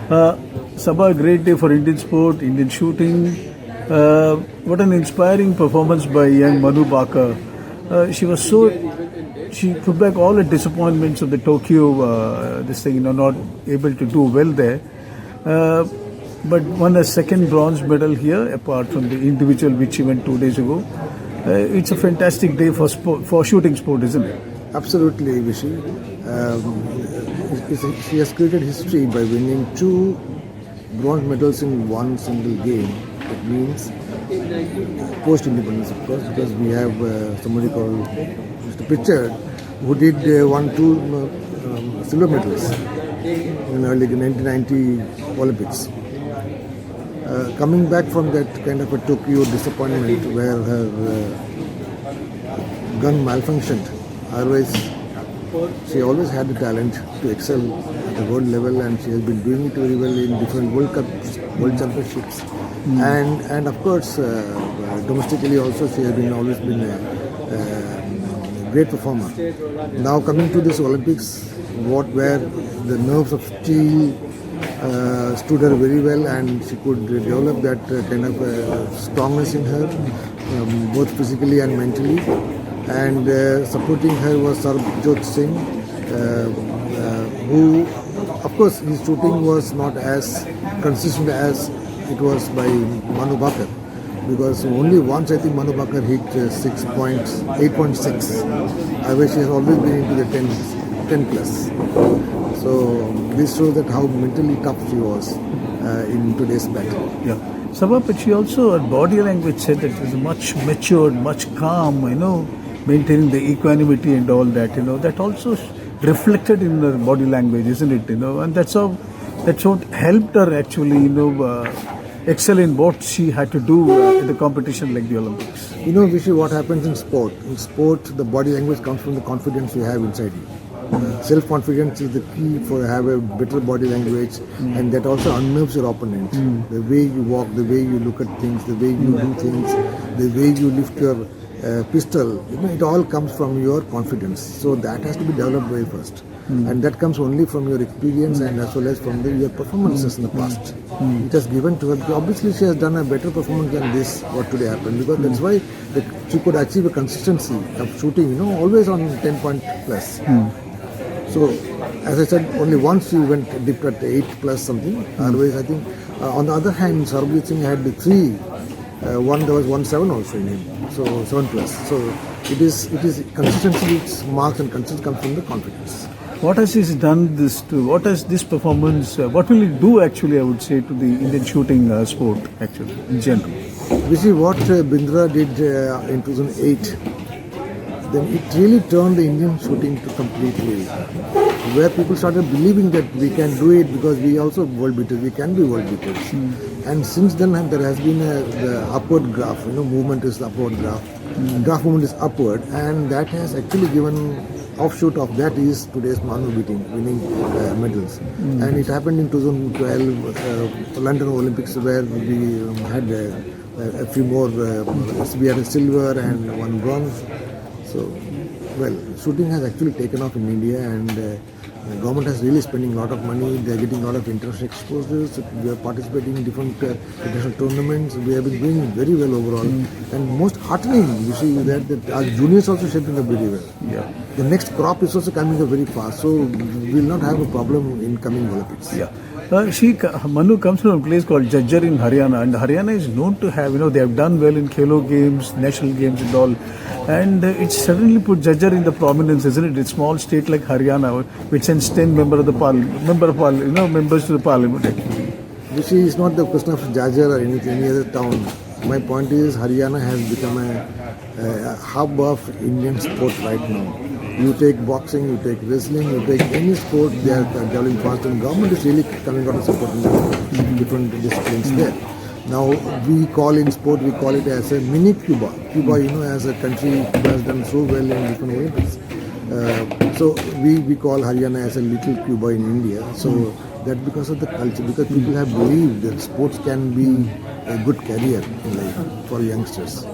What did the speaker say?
Sabha, great day for Indian sport, Indian shooting. What an inspiring performance by young Manu Baka. She put back all the disappointments of the Tokyo, not able to do well there. But won a second bronze medal here, apart from the individual which she went 2 days ago. It's a fantastic day for shooting sport, isn't it? Absolutely, Vishy. She has created history by winning 2 bronze medals in one single game. It means post-independence, of course, because we have somebody called Mr. Pritchard who did won 2 silver medals in early 1990 Olympics. Coming back from that kind of a Tokyo disappointment where her gun malfunctioned, otherwise she always had the talent to excel at the world level, and she has been doing it very well in different World Cups, World Championships, and of course domestically also she has always been a great performer. Now coming to this Olympics, where the nerves of steel stood her very well, and she could develop that kind of strongness in her, both physically and mentally. And supporting her was Sarbjot Singh, who, of course, his shooting was not as consistent as it was by Manu Baka, because only once I think Manu Baka hit 8.6. I wish she has always been into the 10 plus. So this shows that how mentally tough she was in today's battle. Yeah. Sabha, but she also, her body language said that she was much matured, much calm, maintaining the equanimity and all that, that also reflected in her body language, isn't it, and that's what helped her actually, excel in what she had to do in the competition like the Olympics. Vishy, what happens in sport? In sport, the body language comes from the confidence you have inside you. Self-confidence is the key for have a better body language, and that also unnerves your opponent. The way you walk, the way you look at things, the way you do things, the way you lift your pistol, it all comes from your confidence. So that has to be developed very first. And that comes only from your experience and as well as from your performances in the past. It has given to her. Obviously, she has done a better performance than this, what today happened, because that's why she could achieve a consistency of shooting, always on 10 point plus. So, as I said, only once she dipped at 8 plus something. Otherwise, I think, on the other hand, Sarbjot Singh had the 3. There was 1.7 also in him, so 7 plus. So it is consistency which marks, and consistency comes from the confidence. What has this done this to? What has this performance? What will it do actually? I would say to the Indian shooting sport actually in general. We see what Bindra did in 2008. Then it really turned the Indian shooting to completely, where people started believing that we can do it because we also world beaters, we can be world beaters. And since then there has been the upward graph, movement is the upward graph. Graph movement is upward, and that has actually given offshoot of that is today's Manu winning medals. And it happened in 2012 London Olympics, where we had a few more, we had a silver and 1 bronze. So, shooting has actually taken off in India, and the government has really spending a lot of money. They are getting a lot of international exposures. We are participating in different international tournaments. We have been doing very well overall. And most heartening, you see that our juniors also shaping up very well. Yeah. The next crop is also coming up very fast. So we will not have a problem in coming Olympics. Yeah. Manu comes from a place called Jajjar in Haryana, and Haryana is known to have, they have done well in Khelo Games, national games and all. And it's suddenly put Jajjar in the prominence, isn't it? It's a small state like Haryana, which sends 10 members to the parliament actually. This is not the question of Jajjar or any other town. My point is Haryana has become a hub of Indian sport right now. You take boxing, you take wrestling, you take any sport, they are developing fast, and government is really coming out and supporting different disciplines there. Now, we call in sport, we call it as a mini Cuba. Cuba, as a country, Cuba has done so well in different Olympics. So we call Haryana as a little Cuba in India. So that because of the culture, because people have believed that sports can be a good career in life for youngsters.